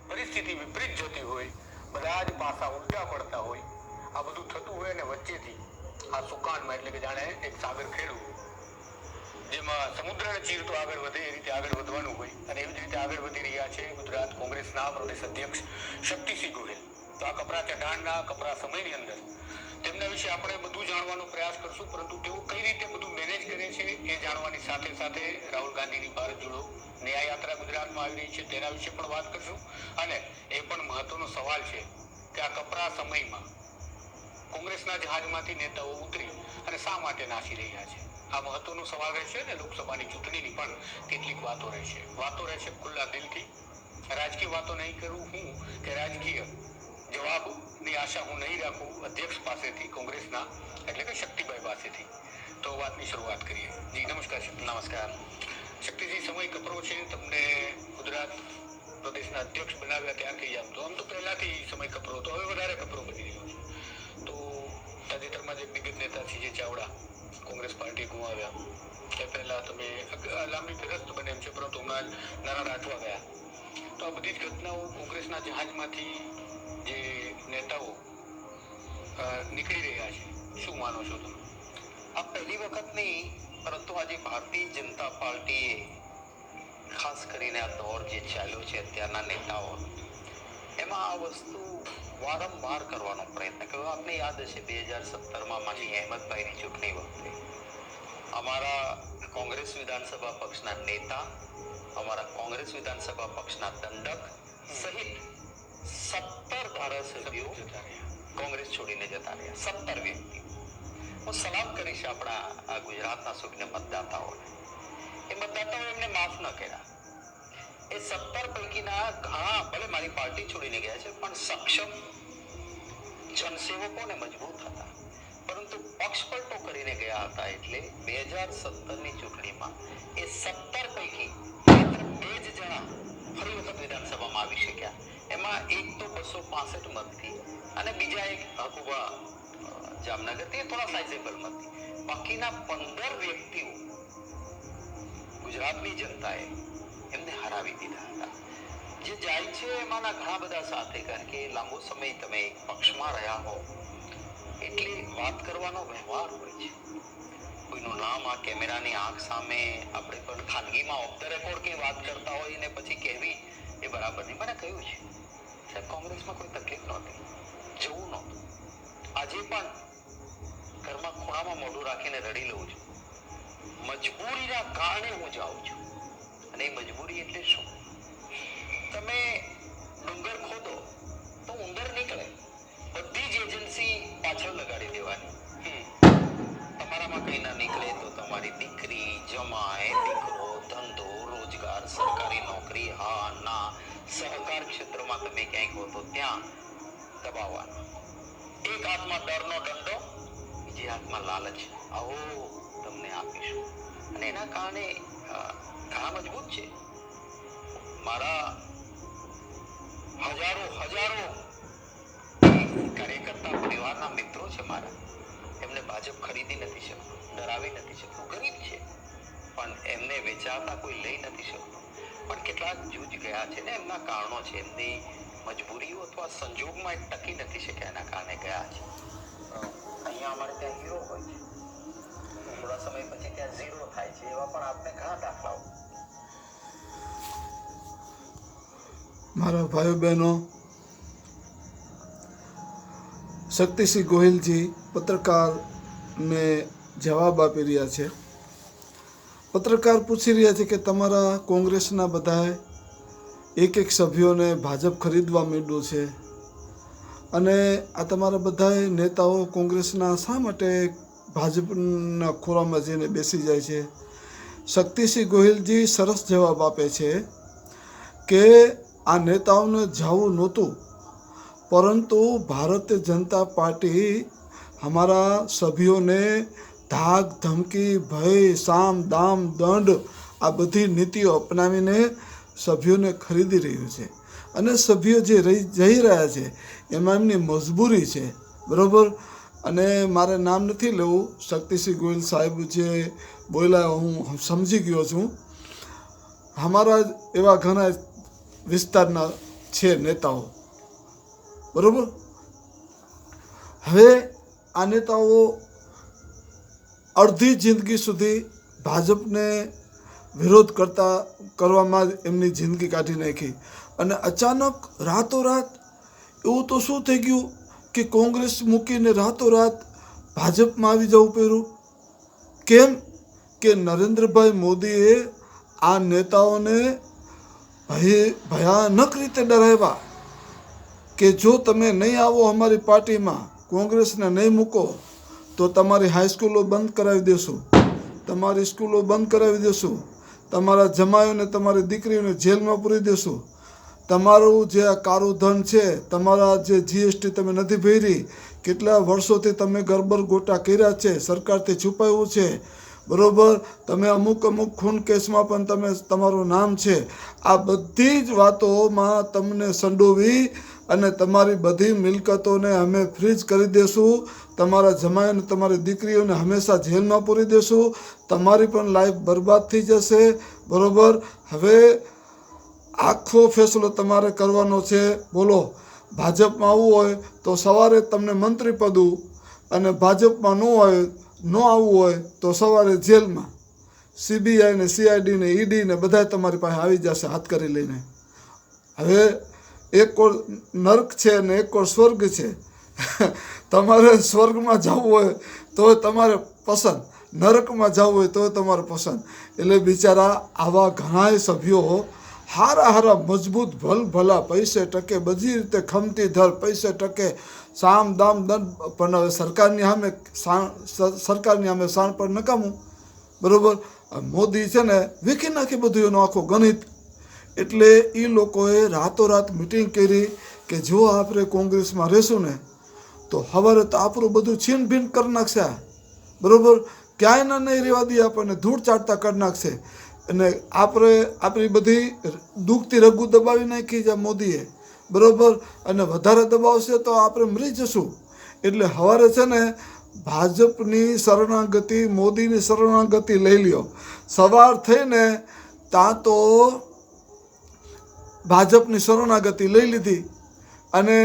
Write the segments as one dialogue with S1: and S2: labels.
S1: પરિસ્થિતિ વિપરીત જતી હોય, બધા જ પાસા ઉલટા પડતા હોય, આ બધું થતું હોય ને વચ્ચેથી આ સુકાનમાં એટલે કે જાણે એક સાગર ખેડું જેમાં સમુદ્રને ચીરતો આગળ વધે એ રીતે આગળ વધવાનું હોય અને એવી જ રીતે આગળ વધી રહ્યા છે ગુજરાત કોંગ્રેસના પ્રદેશ અધ્યક્ષ શક્તિસિંહ ગોહિલ. તો આ કપરા ચઢાણના કપરા સમયની અંદર તેમના વિશે આપણે બધું જાણવાનો પ્રયાસ કરશું, પરંતુ તેઓ કઈ રીતે બધું મેનેજ કરે છે એ જાણવાની સાથે સાથે રાહુલ ગાંધીની ભારત જોડો ન્યાય યાત્રા ગુજરાતમાં આવી રહી છે તેના વિશે પણ વાત કરશું. અને એ પણ મહત્વનો સવાલ છે કે આ કપરા સમયમાં કોંગ્રેસના જહાજમાંથી નેતાઓ ઉતરી અને શા માટે નાસી રહ્યા છે, આ મહત્વનો સવાલ રહેશે. ને લોકસભાની ચૂંટણીની પણ કેટલીક વાતો રહેશે ખુલ્લા દિલથી. રાજકીય વાતો નહીં કરું હું કે રાજકીય જવાબની આશા હું નહીં રાખું અધ્યક્ષ પાસેથી, કોંગ્રેસના એટલે કે શક્તિભાઈ પાસેથી. તો વાતની શરૂઆત કરીએ. જી નમસ્કાર. નમસ્કાર શક્તિજી, સમય કપરો છે, તમને ગુજરાત પ્રદેશના અધ્યક્ષ બનાવ્યા ત્યારથી આમ તો પહેલાથી સમય કપરો હતો, હવે વધારે કપરો બની રહ્યો છે. તો તાજેતરમાં જે દિગ્ગજ નેતા CJ ચાવડા કોંગ્રેસ પાર્ટી ગુમાવ્યા એ પહેલા તમે લાંબી ફેરસ્ત બને એમ છે, પરંતુ હમણાં નાના રાઠવા ગયા. તો આ બધી જ ઘટનાઓ કોંગ્રેસના જહાજમાંથી જે નેતાઓ નીકળી રહ્યા છે, શું માનો છો તમે?
S2: આ પહેલી વખત નહીં, પરંતુ આજે ભારતીય જનતા પાર્ટીએ ખાસ કરીને આ દોર જે ચાલ્યો છે અત્યારના નેતાઓ, એમાં આ વસ્તુ વારંવાર કરવાનો પ્રયત્ન કર્યો. આપને યાદ હશે 2017માં માજી અહેમદભાઈની ચૂંટણી વખતે અમારા કોંગ્રેસ વિધાનસભા પક્ષના નેતા, અમારા કોંગ્રેસ વિધાનસભા પક્ષના દંડક સહિત 17 ધારાસભ્યો કોંગ્રેસ છોડીને જતા રહ્યા. 17 વ્યક્તિ. હું સલામ કરીશ આપણા આ ગુજરાતના સૂક્ષ્મ મતદાતાઓને. એ મતદાતાઓ એમને માફ ન કર્યા. એ 17 પૈકીના ઘણા ભલે મારી પાર્ટી છોડીને ગયા છે, પણ સક્ષમ જનસેવકો ને મજબૂત હતા, પરંતુ પક્ષ પલટો કરીને ગયા હતા. એટલે 2017ની ચૂંટણીમાં એ 17 પૈકી માત્ર 2 જ જણા ફરી વખત વિધાનસભામાં આવી શક્યા. એમાં એક તો 265 મતથી અને બીજા એક હકુબા જામનગરથી થોડા સાઇઝેબલ મતથી. બાકીના 15 વ્યક્તિઓ ગુજરાતની જનતાએ એમને હરાવી દીધા હતા. જે જાય છે એમાંના ઘણા બધા સાથે, કારણ કે લાંબો સમય તમે એક પક્ષમાં રહ્યા હો એટલે વાત કરવાનો વ્યવહાર હોય છે. કોઈનું નામ આ કેમેરાની આંખ સામે આપણે પણ ખાનગીમાં ઓફ ધ રેકોર્ડ કે વાત કરતા હોય ને પછી કહેવી એ બરાબર નહીં. મને કહ્યું છે સાહેબ, કોંગ્રેસમાં કોઈ તકલીફ નહોતી, જવું નહોતું. આજે પણ ઘરમાં ખૂણામાં મોઢું રાખીને રડી લઉં છું. મજબૂરીના કારણે હું જાઉં છું. અને એ મજબૂરી એટલે શું? તમે ડુંગર ખોદો તો ઉંદર નીકળે, બધી જ એજન્સી પાછળ લગાડી દેવાની. તમારામાં કઈ ના નીકળે તો તમારી દીકરી, જમાય, દીકરો, ધંધો, રોજગાર, સરકારી નોકરી, હા ના, સહકાર ક્ષેત્રમાં તમે ક્યાંક હો તો ત્યાં દબાવવાના. એક હાથમાં ડરનો દંડો, બીજી હાથમાં લાલચ, આવો તમને આપીશું. અને એના કારણે ઘણા મજબૂત છે. મારા હજારો કાર્યકર્તા પરિવારના મિત્રો છે મારા, એમને ભાજપ ખરીદી નથી શકતું, ડરાવી નથી શકતું. ગરીબ છે પણ એમને વેચાતા કોઈ લઈ નથી શકતું. પણ કેટલાક જૂજ ગયા છે ને, એમના કારણો છે, એમની મજબૂરીઓ અથવા સંજોગમાં એ ટકી નથી શક્યા, એના કારણે ગયા છે. અહીંયા અમારે ત્યાં હીરો હોય છે, થોડા સમય પછી ત્યાં ઝીરો થાય છે. એવા પણ આપણે ઘણા દાખલાઓ.
S3: મારા ભાઈઓ બહેનો, શક્તિસિંહ ગોહિલજી પત્રકારને જવાબ આપી રહ્યા છે. પત્રકાર પૂછી રહ્યા છે કે તમારા કોંગ્રેસના બધા એક સભ્યોને ભાજપ ખરીદવા માંડ્યું છે અને આ તમારા બધા નેતાઓ કોંગ્રેસના શા માટે ભાજપના ખોરામાં જઈને બેસી જાય છે? શક્તિસિંહ ગોહિલજી સરસ જવાબ આપે છે કે આ નેતાઓને જવું નહોતું, પરંતુ ભારતીય જનતા પાર્ટી हमारा सभ्योने धाक धमकी भय साम दाम दंड आ बधी नीतिओ अपनावीने सभ्योने खरीदी रह्युं छे अने सभ्यो जे जई रह्या छे एमां एमनी मजबूरी छे। बरोबर। अने मारे नाम नथी लेवुं, शक्तिसिंह गोहिल साहेब जे बोल्या हूँ समझी गयो छूं। हमारा एवा घणा विस्तारना છે નેતાઓ, બરોબર. હવે આ નેતાઓ અડધી જિંદગી સુધી ભાજપને વિરોધ કરવામાં જ એમની જિંદગી કાઢી નાખી, અને અચાનક રાતોરાત એવું તો શું થઈ ગયું કે કોંગ્રેસ મૂકીને રાતોરાત ભાજપમાં આવી જવું પડ્યું. કેમ કે નરેન્દ્રભાઈ મોદીએ આ નેતાઓને ભયાનક રીતે ડરાવ્યા કે જો તમે નહીં આવો અમારી પાર્ટીમાં, કોંગ્રેસને નહીં મૂકો તો તમારી હાઈસ્કૂલો બંધ કરાવી દેશું, તમારી સ્કૂલો બંધ કરાવી દેશું, તમારા જમાઈઓને તમારી દીકરીઓને જેલમાં પૂરી દેશું, તમારું જે આ કાળું ધન છે, તમારા જે જીએસટી તમે નથી ભરી, કેટલા વર્ષોથી તમે ગરબર ગોટા કર્યા છે, સરકારથી છુપાવ્યું છે, બરોબર, તમે અમુક ખૂન કેસમાં પણ તમારું નામ છે. આ બધી જ વાતોમાં તમને સંડોવી અને તમારી બધી મિલકતોને અમે ફ્રીઝ કરી દેશું, તમારા જમાઈને તમારી દીકરીઓને હંમેશા જેલમાં પૂરી દેશું, તમારી પણ લાઈફ બરબાદ થઈ જશે, બરોબર. હવે આખો ફેસલો તમારે કરવાનો છે. બોલો, ભાજપમાં આવવું હોય તો સવારે તમને મંત્રી પદું, અને ભાજપમાં ન આવવું હોય તો સવારે જેલમાં. CBI ને CID ને ED ને બધા તમારી પાસે આવી જશે હાથ કરી લઈને. હવે એક કોર નર્ક છે ને એક કોર સ્વર્ગ છે. તમારે સ્વર્ગમાં જવું હોય તો તમારે પસંદ, નરકમાં જવું હોય તો તમારે પસંદ. એટલે બિચારા આવા ઘણાય સભ્યો હારા મજબૂત ભલા પૈસે ટકે, બધી રીતે ખમતી ધર પૈસે ટકે, સામ દામ દંડ, પણ હવે સરકારની સામે શાણ પર નકામું, બરોબર. મોદી છે ને વીખી નાખી બધું એનું આખું ગણિત. એટલે એ લોકોએ રાતોરાત મિટિંગ કરી કે જો આપણે કોંગ્રેસમાં રહેશું ને તો સવારે તો આપણું બધું છીન ભીન કરી નાખશે, બરોબર. ક્યાંય નહીં રહેવા દે, આપણને ધૂળ ચાટતા કરી નાખશે, અને આપણે આપણી બધી દુખતી રગુ દબાવી નાખી છે મોદીએ, બરોબર. અને વધારે દબાવશે તો આપણે મરી જશું. એટલે સવારે છે ને ભાજપની શરણાગતિ, મોદીની શરણાગતિ લઈ લ્યો. સવાર થઈને ત્યાં તો ભાજપની શરણાગતિ લઈ લીધી, અને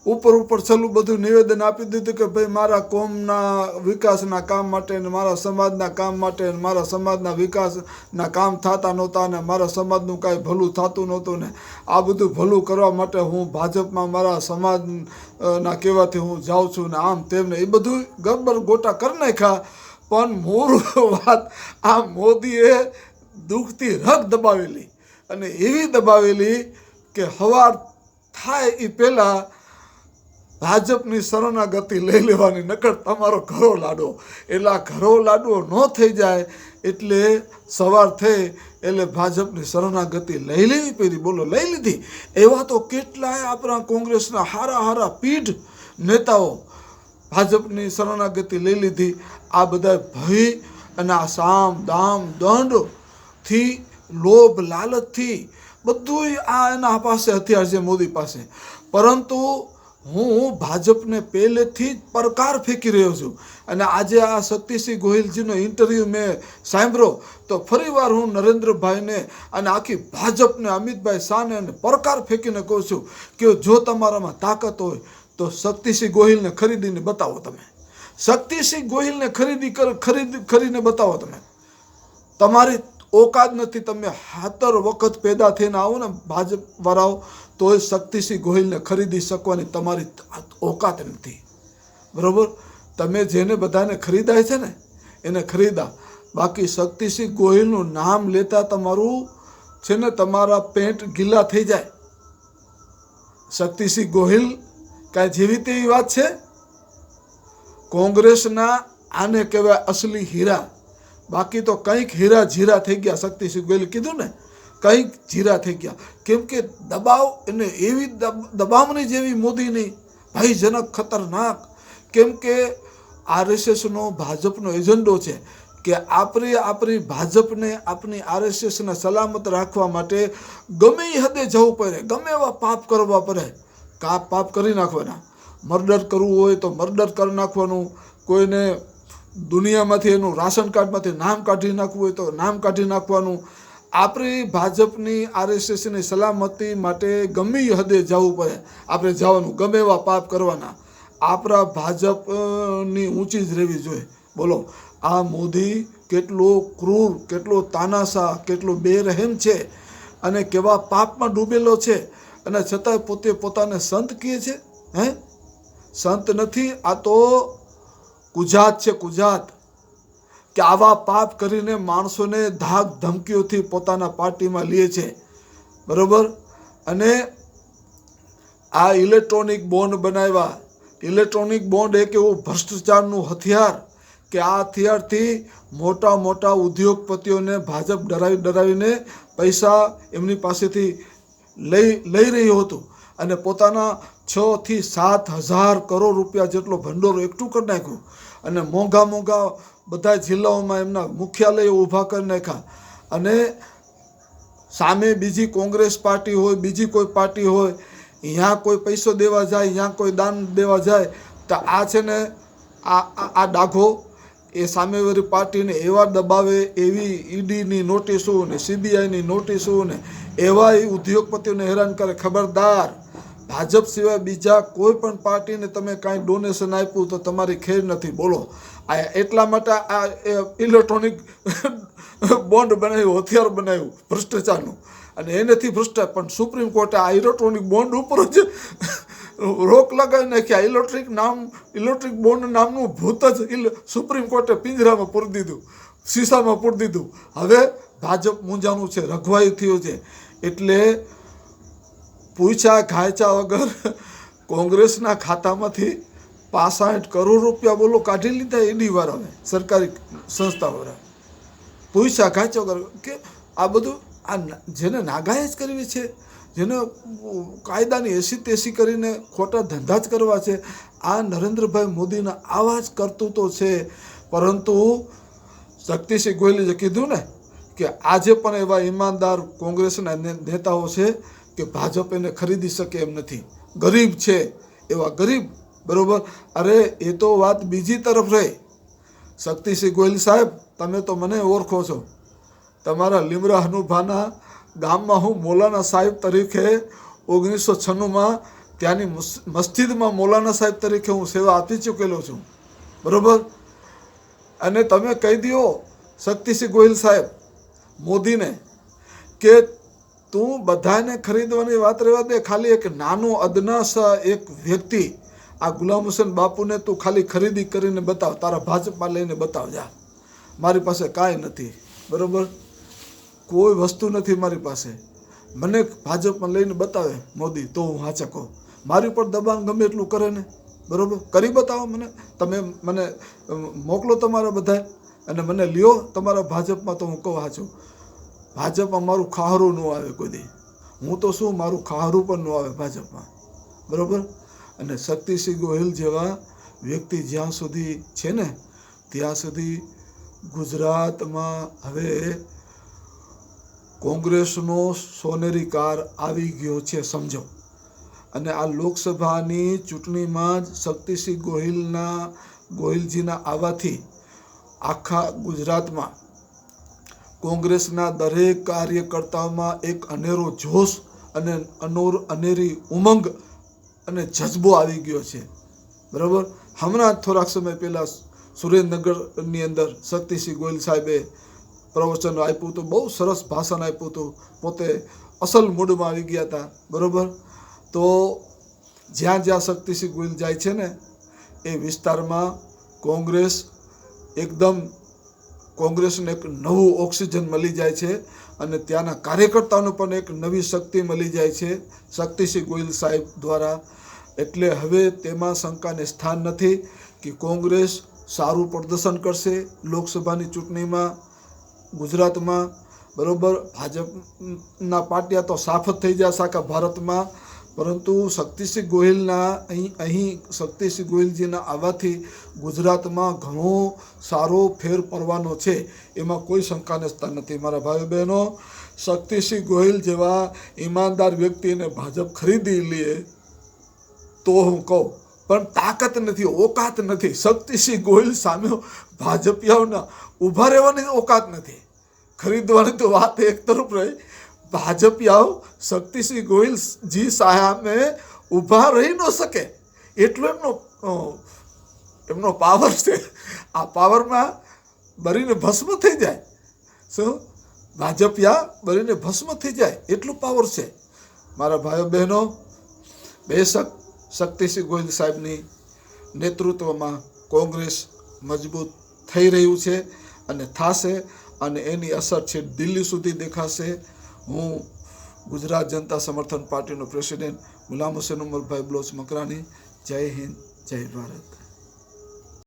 S3: ઉપર છેલ્લું બધું નિવેદન આપી દીધું કે ભાઈ મારા કોમના વિકાસના કામ માટે ને મારા સમાજના કામ માટે ને મારા સમાજના વિકાસના કામ થતા નહોતા ને મારા સમાજનું કાંઈ ભલું થતું નહોતું ને આ બધું ભલું કરવા માટે હું ભાજપમાં મારા સમાજના કહેવાથી હું જાઉં છું ને આમ તેમને એ બધું ગબ્બર ગોટા કરી નાખ્યા. પણ મૂળ વાત આ મોદીએ દુખતી રગ દબાવેલી, અને એવી દબાવેલી કે સવાર થાય એ પહેલાં ભાજપની શરણાગતિ લઈ લેવાની, નકર તમારો ઘરો લાડો. એટલે આ ઘરો લાડવો ન થઈ જાય એટલે સવાર થઈ એટલે ભાજપની શરણાગતિ લઈ લેવી પડી. બોલો, લઈ લીધી. એવા તો કેટલાય આપણા કોંગ્રેસના હારા પીઢ નેતાઓ ભાજપની શરણાગતિ લઈ લીધી. આ બધા ભય અને આ સામ દામ દંડથી, લોભ લાલચથી બધું આ એના પાસે હથિયાર છે મોદી પાસે. પરંતુ હું ભાજપને પહેલેથી જ પડકાર ફેંકી રહ્યો છું. અને આજે આ શક્તિસિંહ ગોહિલજીનો ઇન્ટરવ્યૂ મેં સાંભળ્યો તો ફરીવાર હું નરેન્દ્રભાઈને અને આખી ભાજપને, અમિતભાઈ શાહને પડકાર ફેંકીને કહું છું કે જો તમારામાં તાકાત હોય તો શક્તિસિંહ ગોહિલને ખરીદીને બતાવો. તમે શક્તિસિંહ ગોહિલને ખરીદીને બતાવો. તમારી ઓકાત નથી. તમે 17 વખત પેદા થઈને આવો ને ભાજપ વાળાઓ તો એ શક્તિસિંહ ગોહિલને ખરીદી શકવાની તમારી ઓકાત નથી, બરાબર. તમે જેને બધાને ખરીદાય છે ને એને ખરીદા. બાકી શક્તિસિંહ ગોહિલનું નામ લેતા તમારું છે ને તમારા પેન્ટ ગીલા થઈ જાય. શક્તિસિંહ ગોહિલ કાંઈ જેવી તેવી વાત છે? કોંગ્રેસના આને કહેવાય અસલી હીરા. બાકી તો કંઈક હીરા જીરા થઈ ગયા. શક્તિસિંહ ગોહિલ કીધું ને, કંઈક જીરા થઈ ગયા. કેમ કે દબાવ એને એવી દબાવની જેવી મોદીની ભયજનક, ખતરનાક. કેમ કે RSSનો ભાજપનો એજન્ડો છે કે આપણી ભાજપને, આપણી RSSને સલામત રાખવા માટે ગમે એ હદે જવું પડે, ગમે એવા પાપ કરવા પડે, પાપ કરી નાખવાના. મર્ડર કરવું હોય તો મર્ડર કરી નાખવાનું, કોઈને દુનિયામાંથી એનું રાશન કાર્ડમાંથી નામ કાઢી નાખવું હોય તો નામ કાઢી નાખવાનું. આપણી ભાજપની RSSની સલામતી માટે ગમે એ હદે જવું પડે, આપણે જવાનું, ગમે એવા પાપ કરવાના, આપણા ભાજપની ઊંચી જ રહેવી જોઈએ. બોલો, આ મોદી કેટલો ક્રૂર, કેટલો તાનાશાહ, કેટલો બેરહેમ છે અને કેવા પાપમાં ડૂબેલો છે, અને છતાંય પોતે પોતાને સંત કહે છે. હે, સંત નથી, આ તો કુજાત છે, કુજાત. કે આવા પાપ કરીને માણસોને ધાક ધમકીઓથી પોતાના પાર્ટીમાં લે છે, બરોબર. અને આ ઇલેક્ટ્રોનિક બોન્ડ બનાવ્યા. ઇલેક્ટ્રોનિક બોન્ડ એક એવું ભ્રષ્ટાચારનું હથિયાર કે આ હથિયારથી મોટા મોટા ઉદ્યોગપતિઓને ભાજપ ડરાવીને પૈસા એમની પાસેથી લઈ રહ્યું હતું, અને પોતાના 6 થી 7 હજાર કરોડ રૂપિયા જેટલો ભંડોળ એકઠું કરી નાખ્યું, અને મોંઘા મોંઘા બધા જિલ્લાઓમાં એમના મુખ્યાલયો ઊભા કરી નાખ્યા. અને સામે બીજી કોંગ્રેસ પાર્ટી હોય, બીજી કોઈ પાર્ટી હોય, અહીંયા કોઈ પૈસો દેવા જાય, અહીંયા કોઈ દાન દેવા જાય, તો આ છે ને આ ડાઘો એ સામેવાળી પાર્ટીને એવા દબાવે, એવી ઈડીની નોટિસો ને CBIની નોટિસો ને એવા ઉદ્યોગપતિઓને હેરાન કરે. ખબરદાર, ભાજપ સિવાય બીજા કોઈ પણ પાર્ટીને તમે કાંઈ ડોનેશન આપ્યું તો તમારી ખેર નથી. બોલો, આ એટલા માટે આ ઇલેક્ટ્રોનિક બોન્ડ બનાવ્યું, હથિયાર બનાવ્યું ભ્રષ્ટાચારનું. અને એ નથી ભ્રષ્ટાચાર, પણ સુપ્રીમ કોર્ટે આ ઇલેક્ટ્રોનિક બોન્ડ ઉપર જ રોક લગાવી નાખી. આ ઇલેક્ટ્રિક બોન્ડ નામનું ભૂત જ સુપ્રીમ કોર્ટે પિંજરામાં પૂરી દીધું, શીશામાં પૂરી દીધું. હવે ભાજપ મૂંઝાનું છે, રઘવાયું થયું છે. એટલે પૂછ્યા ખાયચા વગર કોંગ્રેસના ખાતામાંથી 65 કરોડ રૂપિયા બોલો કાઢી લીધા ઈડી વાળાએ, સરકારી સંસ્થાવાળા. પૂછ્યા ખાયચા વગર કે આ બધું આ જેને નાગાઈ જ કરવી છે, જેને કાયદાની એસી તેસી કરીને ખોટા ધંધા જ કરવા છે, આ નરેન્દ્રભાઈ મોદીના આવા જ કરતૂતો છે. પરંતુ શક્તિસિંહ ગોહિલે જે કીધું ને કે આજે પણ એવા ઈમાનદાર કોંગ્રેસના નેતાઓ છે કે ભાજપ એને ખરીદી શકે એમ નથી. ગરીબ છે, એવા ગરીબ, બરોબર. અરે એ તો વાત બીજી તરફ રહે. શક્તિસિંહ ગોહિલ સાહેબ, તમે તો મને ઓળખો છો. તમારા લીમડા હનુભાના ગામમાં હું મૌલાના સાહેબ તરીકે 1996માં ત્યાંની મસ્જિદમાં મૌલાના સાહેબ તરીકે હું સેવા આપી ચૂકેલો છું, બરોબર. અને તમે કહી દો શક્તિસિંહ ગોહિલ સાહેબ મોદીને કે તું બધાને ખરીદવાની વાત રહેવા દે, ખાલી એક નાનો અદનાસ એક વ્યક્તિ આ ગુલામ હુસૈન બાપુને તું ખાલી ખરીદી કરીને બતાવ, તારા ભાજપમાં લઈને બતાવ. જા, મારી પાસે કાંઈ નથી, બરોબર, કોઈ વસ્તુ નથી મારી પાસે. મને ભાજપમાં લઈને બતાવે મોદી તો હું હાચા કહું. મારી ઉપર દબાણ ગમે એટલું કરે ને, બરોબર, કરી બતાવો મને. તમે મને મોકલો તમારા બધા અને મને લ્યો તમારા ભાજપમાં, તો હું કહું હાચું. ભાજપમાં મારું ખાહરું ન આવે કોઈ દી. હું તો શું, મારું ખાહરું પણ ન આવે ભાજપમાં, બરોબર. અને શક્તિસિંહ ગોહિલ જેવા વ્યક્તિ જ્યાં સુધી છે ને ત્યાં સુધી ગુજરાતમાં હવે કોંગ્રેસનો સોનેરી કાળ આવી ગયો છે, સમજો. અને આ લોકસભાની ચૂંટણીમાં જ શક્તિસિંહ ગોહિલજીના આવવાથી આખા ગુજરાતમાં કોંગ્રેસના દરેક કાર્યકર્તાઓમાં એક અનેરો જોશ અને અનેરી ઉમંગ અને જજ્બો આવી ગયો છે, બરાબર. હમણાં થોડાક સમય પહેલાં સુરેન્દ્રનગરની અંદર શક્તિસિંહ ગોહિલ સાહેબે પ્રવચન આપ્યું હતું, બહુ સરસ ભાષણ આપ્યું હતું, પોતે અસલ મૂડમાં આવી ગયા હતા, બરાબર. તો જ્યાં જ્યાં શક્તિસિંહ ગોહિલ જાય છે ને એ વિસ્તારમાં કોંગ્રેસને એક નવું ઓક્સિજન મળી જાય છે, અને ત્યાંના કાર્યકર્તાઓને પણ એક નવી શક્તિ મળી જાય છે શક્તિસિંહ ગોહિલ સાહેબ દ્વારા. એટલે હવે તેમાં શંકાને સ્થાન નથી કે કોંગ્રેસ સારું પ્રદર્શન કરશે લોકસભાની ચૂંટણીમાં ગુજરાતમાં, બરાબર. ભાજપના પાટિયા તો સાફ જ થઈ જશે આખા ભારતમાં, પરંતુ શક્તિસિંહ ગોહિલના અહીં શક્તિસિંહ ગોહિલજીના આવવાથી ગુજરાતમાં ઘણો સારો ફેર પડવાનો છે, એમાં કોઈ શંકાને સ્થાન નથી. મારા ભાઈઓ બહેનો, શક્તિસિંહ ગોહિલ જેવા ઈમાનદાર વ્યક્તિને ભાજપ ખરીદી લે તો હું કહું, પણ તાકાત નથી, ઓકાત નથી. શક્તિસિંહ ગોહિલ સામે ભાજપિયાઓના ઊભા રહેવાની ઓકાત નથી. खरीदवानी तो बात एक तरफ रही, भाजपियाओ शक्तिसिंह गोहिल जी સામે ઊભા રહી ન શકે એટલો એમનો પાવર છે. આ પાવરમાં બળીને ભસ્મ થઈ જાય. શું ભાજપિયા બળીને ભસ્મ થઈ જાય એટલું પાવર છે. મારા ભાઈઓ બહેનો, બેશક શક્તિસિંહ ગોહિલ સાહેબની નેતૃત્વમાં કોંગ્રેસ મજબૂત થઈ રહ્યું છે અને થશે, અને એની અસર છે દિલ્હી સુધી દેખાશે. હું ગુજરાત જનતા સમર્થન પાર્ટીનો પ્રેસિડેન્ટ ગુલામ હુસૈન ઉમરભાઈ બલોચ મકરાણી. જય હિન્દ, જય ભારત.